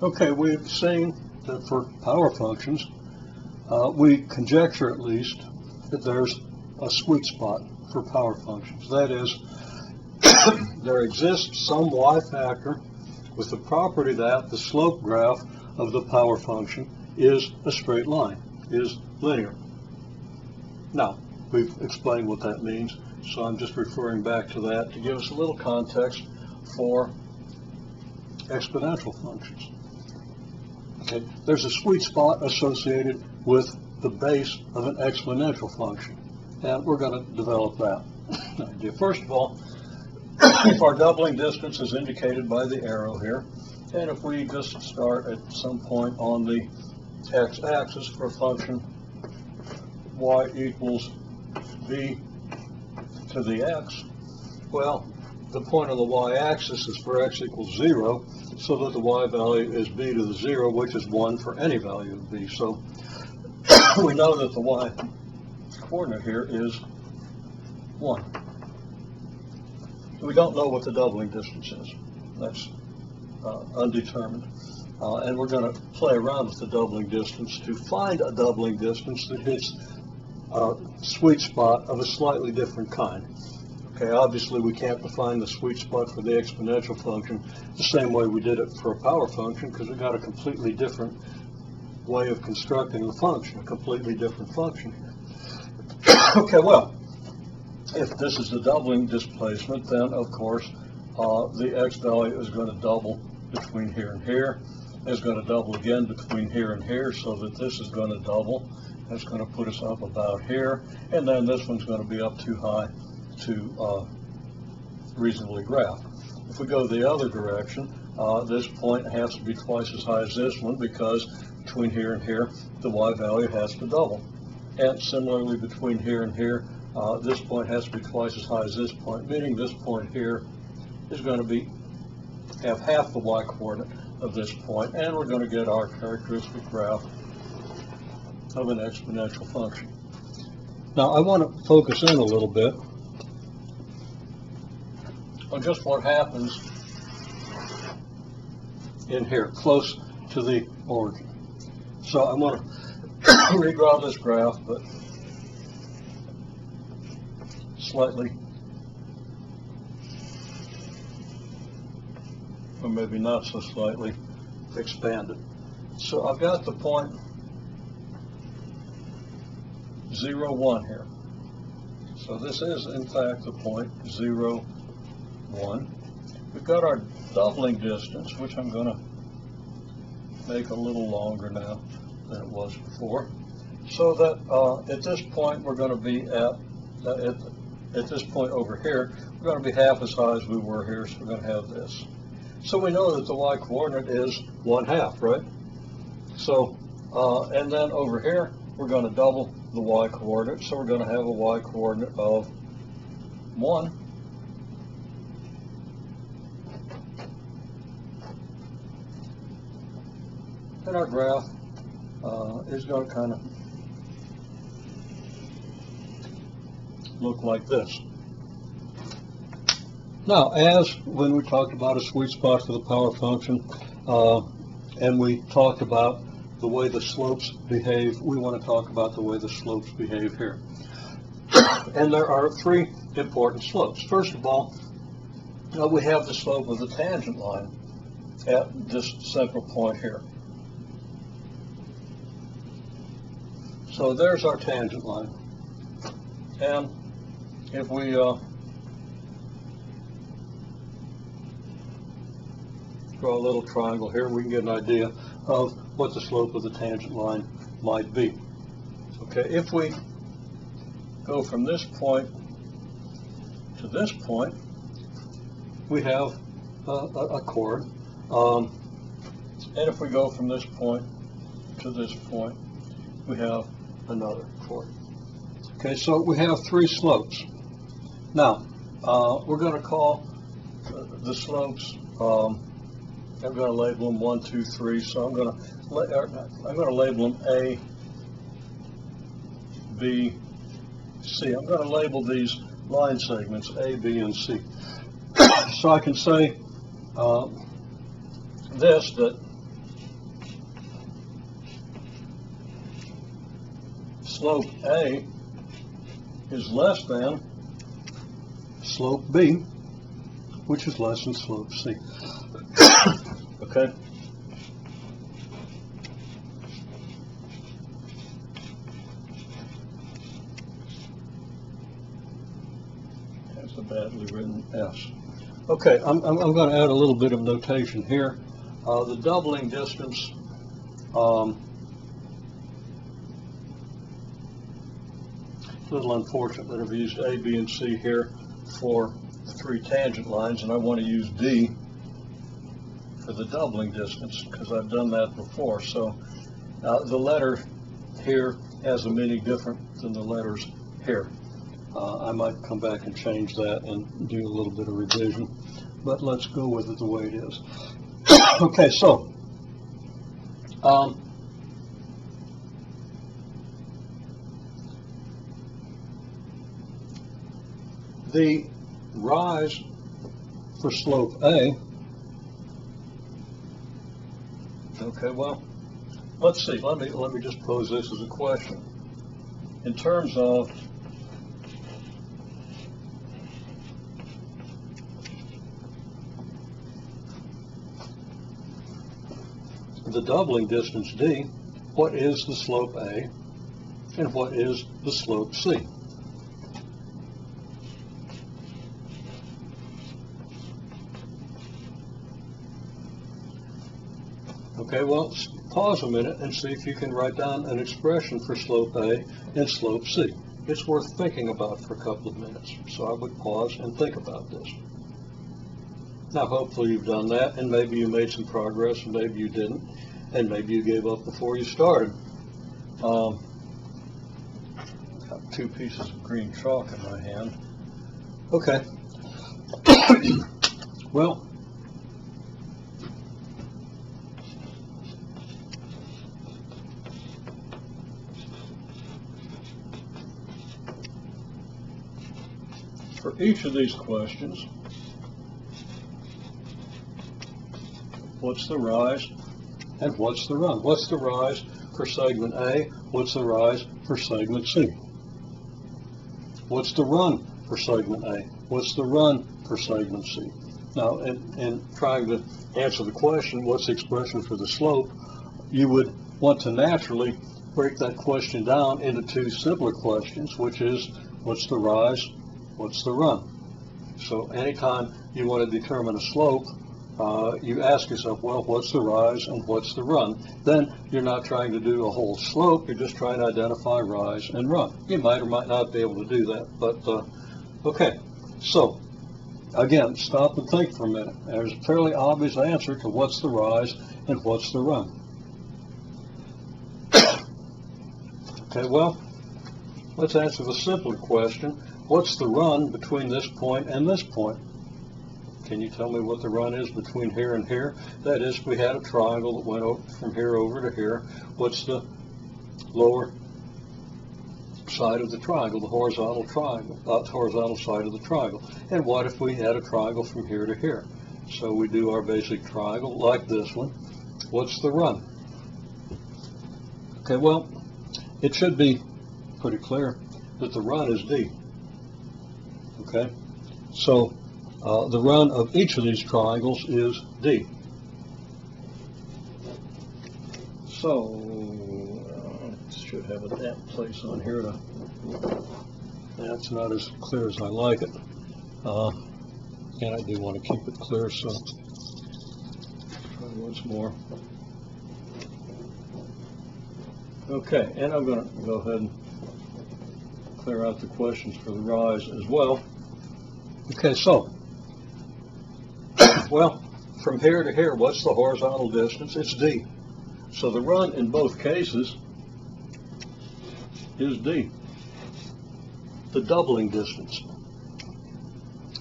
Okay, we've seen that for power functions, we conjecture at least that there's a sweet spot for power functions. That is, there exists some y factor with the property that the slope graph of the power function is a straight line, is linear. Now, we've explained what that means, so I'm just referring back to that to give us a little context for exponential functions. Okay, there's a sweet spot associated with the base of an exponential function, and we're going to develop that idea. First of all, if our doubling distance is indicated by the arrow here, and if we just start at some point on the x-axis for a function y equals b to the x, well, the point of the y-axis is for x equals 0, so that the y value is b to the 0, which is 1 for any value of b. So we know that the y coordinate here is 1. We don't know what the doubling distance is. That's undetermined. And we're going to play around with the doubling distance to find a doubling distance that hits a sweet spot of a slightly different kind. Okay, obviously we can't define the sweet spot for the exponential function the same way we did it for a power function, because we got a completely different way of constructing the function, a completely different function here. Okay, well, if this is the doubling displacement, then of course the x value is going to double between here and here. It's going to double again between here and here, so that this is going to double. That's going to put us up about here, and then this one's going to be up too high to reasonably graph. If we go the other direction, this point has to be twice as high as this one, because between here and here, the y value has to double. And similarly, between here and here, this point has to be twice as high as this point, meaning this point here is going to have half the y coordinate of this point, and we're going to get our characteristic graph of an exponential function. Now, I want to focus in a little bit on just what happens in here, close to the origin. So I'm going to redraw this graph, but slightly, or maybe not so slightly, expanded. So I've got the point 0, 1 here. So this is, in fact, the point 0, 1. We've got our doubling distance, which I'm going to make a little longer now than it was before, so that at this point we're going to be at this point over here, we're going to be half as high as we were here, so we're going to have this. So we know that the y coordinate is 1/2, right? So, and then over here, we're going to double the y coordinate, so we're going to have a y coordinate of 1. And our graph is going to kind of look like this. Now, as when we talked about a sweet spot for the power function, and we talked about the way the slopes behave, we want to talk about the way the slopes behave here. And there are 3 important slopes. First of all, we have the slope of the tangent line at this central point here. So there's our tangent line. And if we draw a little triangle here, we can get an idea of what the slope of the tangent line might be. Okay, if we go from this point to this point, we have a chord. And if we go from this point to this point, we have another chord. Okay, so we have 3 slopes. Now, we're going to call the slopes, I'm going to label them 1, 2, 3, so I'm going to label them A, B, C. I'm going to label these line segments A, B, and C. So I can say that slope A is less than slope B, which is less than slope C. Okay? That's a badly written S. Okay, I'm going to add a little bit of notation here. The doubling distance a little unfortunate that I've used A, B, and C here for the three tangent lines, and I want to use D for the doubling distance because I've done that before. So the letter here has a meaning different than the letters here. I might come back and change that and do a little bit of revision, but let's go with it the way it is. Okay, so the rise for slope A, okay, well, let's see, let me just pose this as a question. In terms of the doubling distance D, what is the slope A and what is the slope C? Okay, well, pause a minute and see if you can write down an expression for slope A and slope C. It's worth thinking about for a couple of minutes, so I would pause and think about this. Now, hopefully you've done that, and maybe you made some progress, and maybe you didn't, and maybe you gave up before you started. Got two pieces of green chalk in my hand. Okay. Well, for each of these questions, what's the rise and what's the run? What's the rise for segment A? What's the rise for segment C? What's the run for segment A? What's the run for segment C? Now, in trying to answer the question, what's the expression for the slope, you would want to naturally break that question down into two simpler questions, which is, what's the rise? What's the run? So anytime you want to determine a slope, you ask yourself, well, what's the rise and what's the run? Then you're not trying to do a whole slope, you're just trying to identify rise and run. You might or might not be able to do that, but okay. So again, stop and think for a minute. There's a fairly obvious answer to what's the rise and what's the run. Okay, well, let's answer the simpler question. What's the run between this point and this point? Can you tell me what the run is between here and here? That is, if we had a triangle that went from here over to here, what's the lower side of the triangle, the horizontal triangle, horizontal side of the triangle? And what if we had a triangle from here to here? So we do our basic triangle like this one. What's the run? Okay, well, it should be pretty clear that the run is D. Okay, so the run of each of these triangles is D. So, should have a damp place on here to, that's not as clear as I like it. And I do want to keep it clear, so try once more. Okay, and I'm going to go ahead and clear out the questions for the rise as well. Okay, so, well, from here to here, what's the horizontal distance? It's D. So the run in both cases is D. The doubling distance.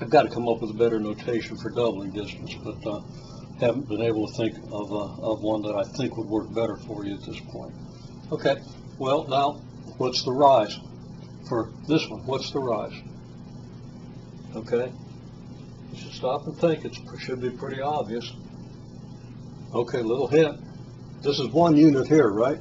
I've got to come up with a better notation for doubling distance, but haven't been able to think of one that I think would work better for you at this point. Okay, well, now, what's the rise for this one? What's the rise? Okay, you should stop and think. It should be pretty obvious. Okay, little hint. This is 1 unit here, right?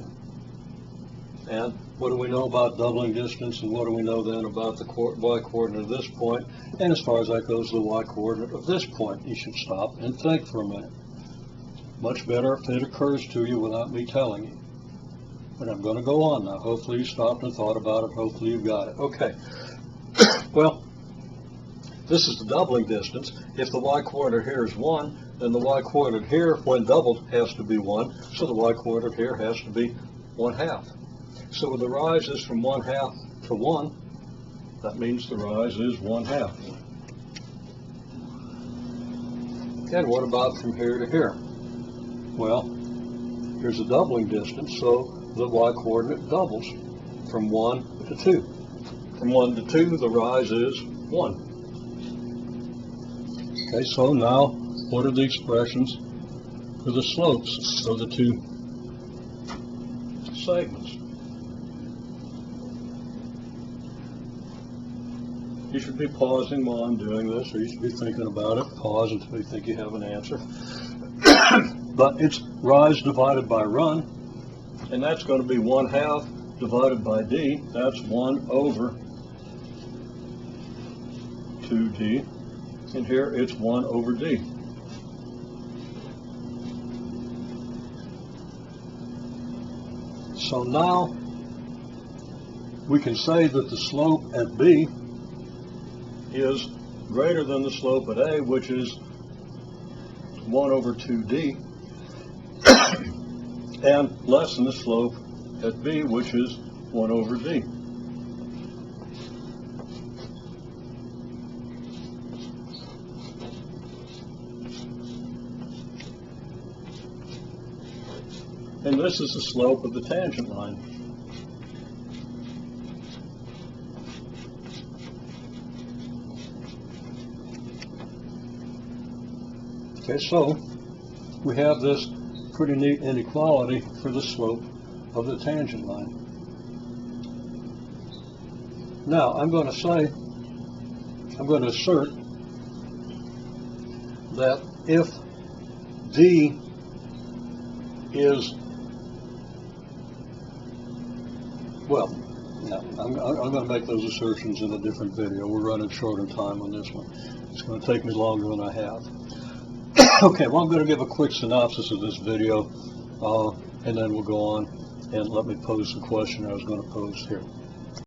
And what do we know about doubling distance, and what do we know then about the y-coordinate of this point? And as far as that goes, the y-coordinate of this point. You should stop and think for a minute. Much better if it occurs to you without me telling you. But I'm going to go on now. Hopefully you stopped and thought about it. Hopefully you got it. Okay. Well, this is the doubling distance. If the y-coordinate here is 1, then the y-coordinate here, when doubled, has to be 1. So the y-coordinate here has to be 1/2. So when the rise is from 1/2 to 1, that means the rise is 1/2. And what about from here to here? Well, here's a doubling distance, so the y-coordinate doubles from 1 to 2. From 1 to 2, the rise is 1. Okay, so now what are the expressions for the slopes of the two segments? You should be pausing while I'm doing this, or you should be thinking about it. Pause until you think you have an answer. But it's rise divided by run, and that's going to be 1/2 divided by d. That's 1 over 2d. And here it's 1 over d. So now we can say that the slope at b is greater than the slope at A, which is 1 over 2d, and less than the slope at B, which is 1 over d. And this is the slope of the tangent line. Okay, so we have this pretty neat inequality for the slope of the tangent line. Now, I'm going to assert that if d is, well, no, I'm going to make those assertions in a different video. We're running short on time on this one. It's going to take me longer than I have. Okay, well, I'm going to give a quick synopsis of this video, and then we'll go on and let me pose the question I was going to pose here.